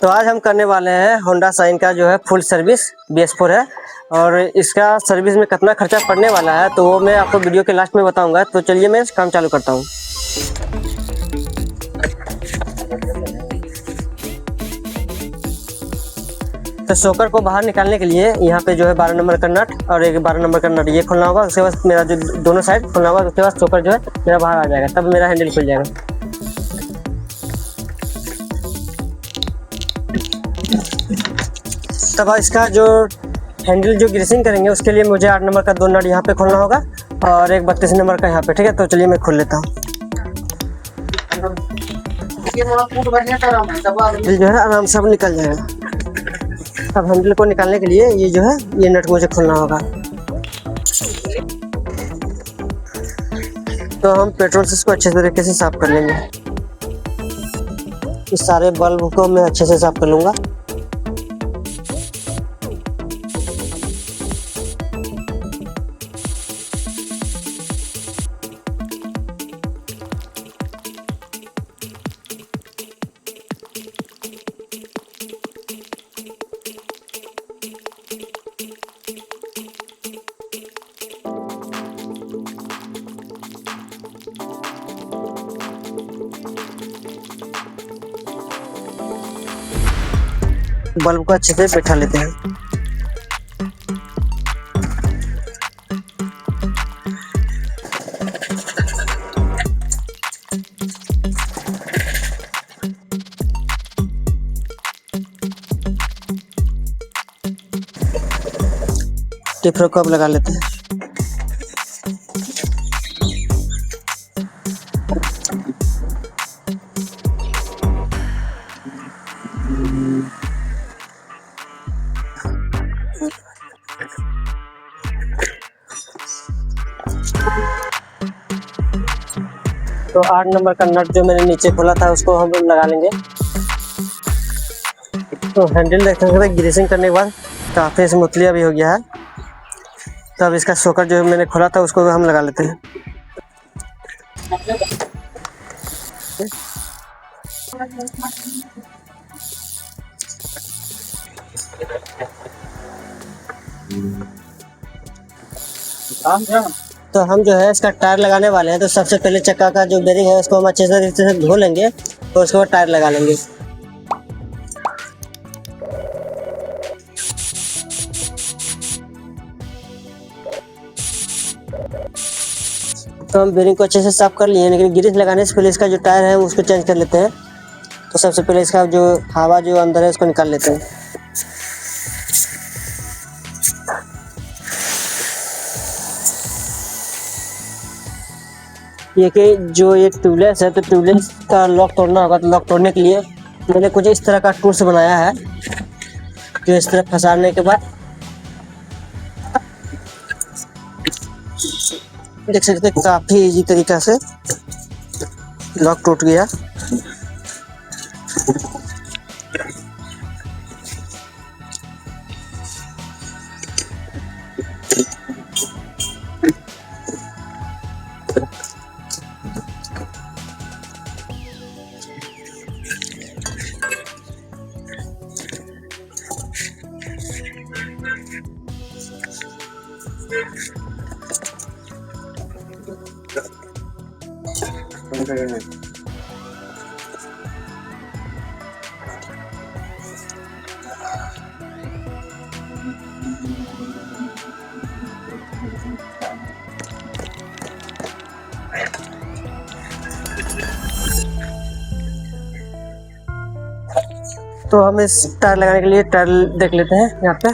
तो आज हम करने वाले हैं होंडा शाइन का जो है फुल सर्विस BS4 है और इसका सर्विस में कितना खर्चा पड़ने वाला है तो वो मैं आपको वीडियो के लास्ट में बताऊंगा। तो चलिए मैं काम चालू करता हूँ। तो शॉकर को बाहर निकालने के लिए यहाँ पे जो है 12 नंबर का नट और एक 12 नंबर का नट ये खोलना होगा। उसके बाद मेरा जो दोनों साइड खोलना होगा, उसके बाद शॉकर जो है मेरा बाहर आ जाएगा, तब मेरा हैंडल खुल जाएगा। तब इसका जो हैंडल जो ग्रीसिंग करेंगे उसके लिए मुझे 8 नंबर का 2 नट यहाँ पे खोलना होगा और एक 32 नंबर का यहाँ पे। ठीक है, तो चलिए मैं खोल लेता हूँ। जो है आराम से अब निकल जाएगा। अब हैंडल को निकालने के लिए ये जो है ये नट मुझे खोलना होगा। तो हम पेट्रोल से इसको अच्छे तरीके से साफ कर लेंगे। इस सारे बल्ब को मैं अच्छे से साफ कर लूँगा। बल्ब को अच्छे से बैठा लेते हैं। टिफर को अब लगा लेते हैं। तो 8 नंबर का नट जो मैंने नीचे खोला था उसको हम लगा लेंगे। तो हैंडल देखते ग्रीसिंग करने के बाद काफ़ी स्मूथली अभी हो गया है। तो अब इसका शॉकर जो मैंने खोला था उसको हम लगा लेते हैं। तो हम जो है इसका टायर लगाने वाले हैं। तो सबसे पहले चक्का का जो बेरिंग है उसको हम अच्छे से धो लेंगे, तो उसके बाद टायर लगा लेंगे। तो हम बेरिंग को अच्छे से साफ कर लिए, लेकिन ग्रीस लगाने से पहले इसका जो टायर है उसको चेंज कर लेते हैं। तो सबसे पहले इसका जो हवा जो अंदर है उसको निकाल लेते हैं। ये कि जो ये ट्यूबलेस है, तो ट्यूबलेस का लॉक तोड़ना होगा। तो लॉक तोड़ने के लिए मैंने कुछ इस तरह का टूल्स बनाया है, जो इस तरह फंसाने के बाद देख सकते हैं काफ़ी इजी तरीका से लॉक टूट गया। तो हम इस टायर लगाने के लिए टायर देख लेते हैं यहाँ पे।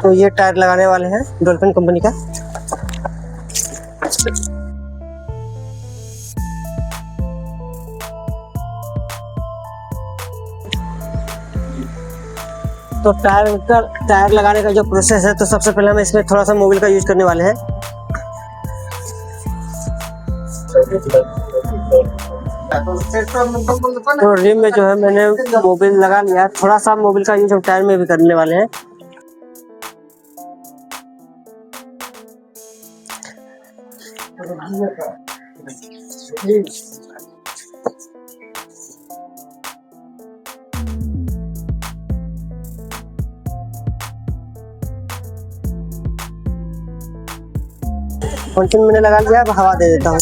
तो ये टायर लगाने वाले हैं डॉल्फिन कंपनी का। तो टायर लगाने का जो प्रोसेस है, तो सबसे पहले हम इसमें थोड़ा सा मोबिल का यूज करने वाले हैं। तो रिम में जो है मैंने मोबिल लगा लिया, थोड़ा सा मोबिल का यूज हम टायर में भी करने वाले हैं। पंचिंग मैंने लगा लिया, अब हवा दे देता हूँ।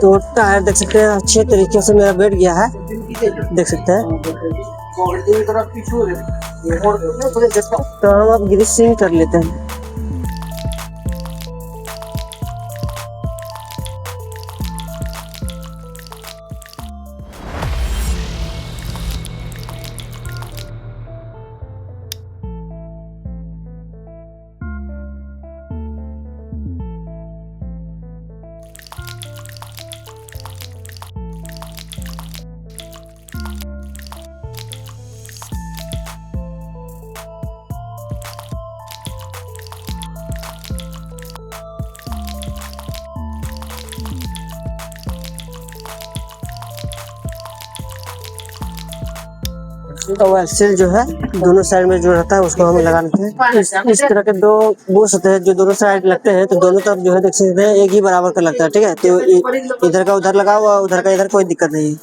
तो टायर देख सकते हैं अच्छे तरीके से मेरा बैठ गया है, देख सकते हैं। तो हम अब ग्रीसिंग कर लेते हैं। तो एक्सेल जो है दोनों साइड में जो रहता है उसको हम लगा लेते हैं। इस तरह के दो बुश होते हैं जो दोनों साइड लगते हैं, तो दोनों तरफ जो है देख सकते हैं एक ही बराबर का लगता है, ठीक है। तो इधर का उधर लगा हुआ, उधर का इधर, कोई दिक्कत नहीं है।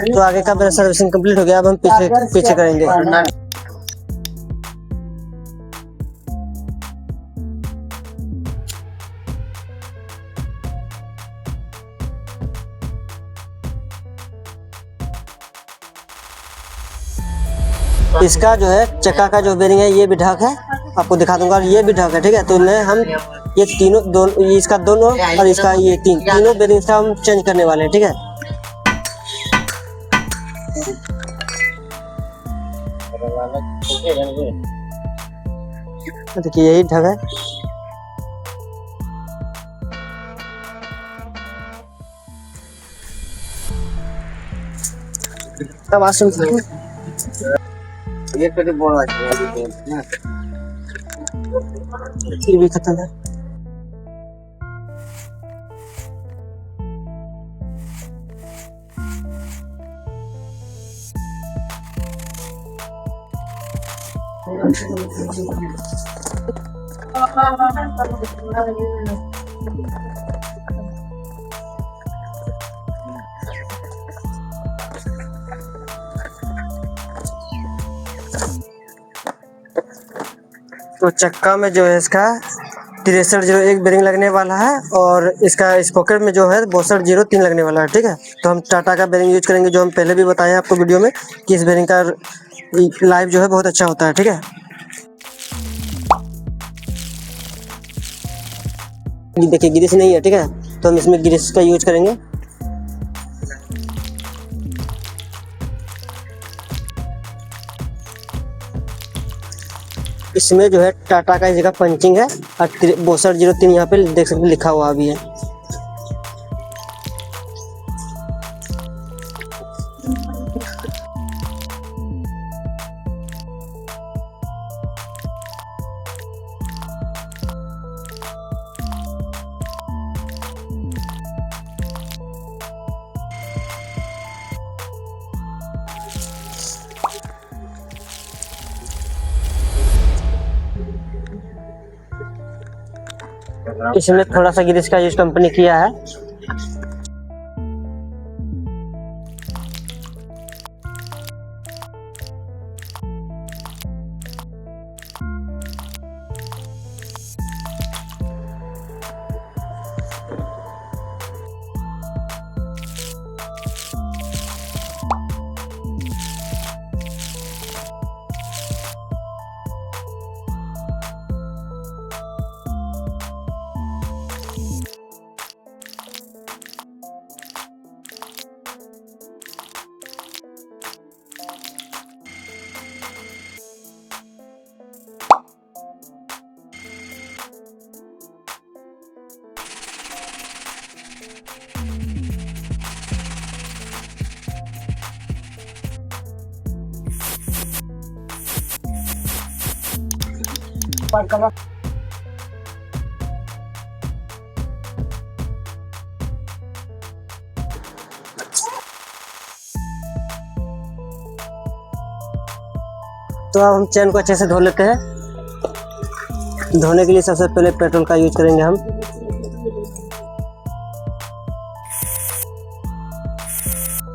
तो आगे का मेरा सर्विसिंग कंप्लीट हो गया, अब हम पीछे करेंगे। इसका जो है चक्का का जो बेरिंग है ये भी ढक है, आपको दिखा दूंगा, ये भी ढक है, ठीक है। तो हम ये तीनों दोनों, इसका दोनों और इसका ये तीनों बेरिंग का हम चेंज करने वाले हैं, ठीक है। देखिए यही ढक है। तब आज ये भी खत्म है। तो चक्का में जो है इसका 6301 बेरिंग लगने वाला है, और इसका स्पॉकेट में जो है 6203 लगने वाला है, ठीक है। तो हम टाटा का बेरिंग यूज करेंगे, जो हम पहले भी बताए आपको वीडियो में कि इस बेरिंग का लाइफ जो है बहुत अच्छा होता है, ठीक है। देखिए ग्रीस नहीं है, ठीक है, तो हम इसमें ग्रीस का यूज करेंगे। इसमें जो है टाटा का इस जगह पंचिंग है, और 6203 यहाँ पे देख सकते लिखा हुआ भी है। इसमें थोड़ा सा ग्रीस का यूज कंपनी किया है। तो अब हम चेन को अच्छे से धो लेते हैं। धोने के लिए सबसे पहले पेट्रोल का यूज करेंगे हम।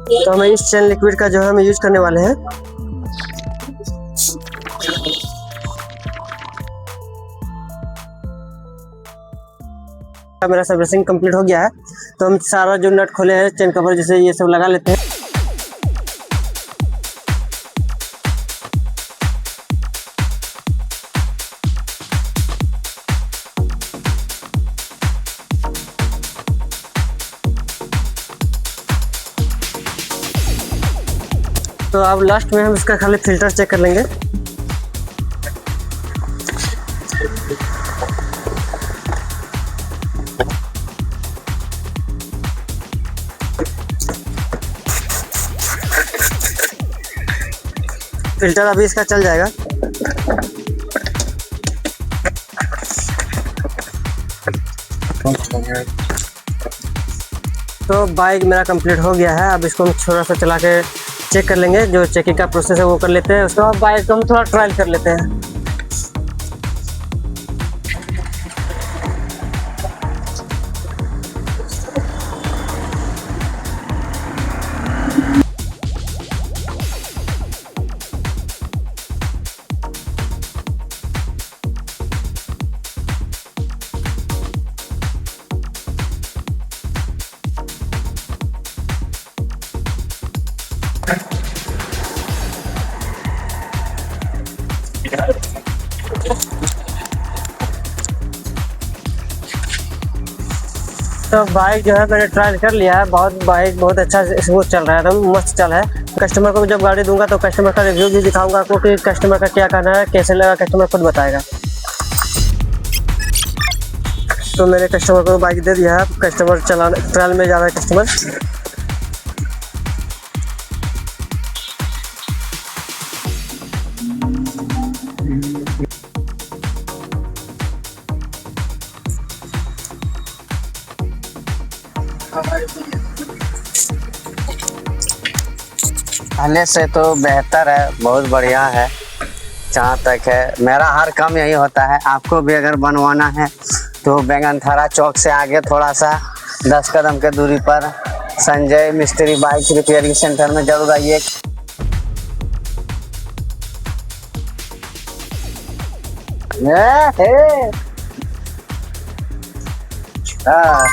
तो हमें इस चेन लिक्विड का जो है हम यूज करने वाले हैं। मेरा सर्विसिंग कंप्लीट हो गया है, तो हम सारा जो नट खोले हैं चेन कवर जैसे ये सब लगा लेते हैं। तो अब लास्ट में हम इसका खाली फिल्टर चेक कर लेंगे। फिल्टर अभी इसका चल जाएगा। तो बाइक मेरा कंप्लीट हो गया है। अब इसको हम थोड़ा सा चला के चेक कर लेंगे, जो चेकिंग का प्रोसेस है वो कर लेते हैं। उसके बाद बाइक को हम थोड़ा ट्रायल कर लेते हैं। तो बाइक जो है मैंने ट्रायल कर लिया है। बाइक बहुत अच्छा स्मूथ चल रहा है, एकदम मस्त चल रहा है। कस्टमर को जब गाड़ी दूंगा तो कस्टमर का रिव्यू भी दिखाऊंगा आपको कि कस्टमर का क्या कहना है, कैसे लगा कस्टमर खुद बताएगा। तो मैंने कस्टमर को बाइक दे दिया है। कस्टमर चलाने ट्रायल में जा रहा है कस्टमर। पहले से तो बेहतर है, बहुत बढ़िया है। जहाँ तक है मेरा हर काम यही होता है। आपको भी अगर बनवाना है तो बैंगनथारा चौक से आगे थोड़ा सा 10 कदम के दूरी पर संजय मिस्त्री बाइक रिपेयरिंग सेंटर में जरूर आइए। हाँ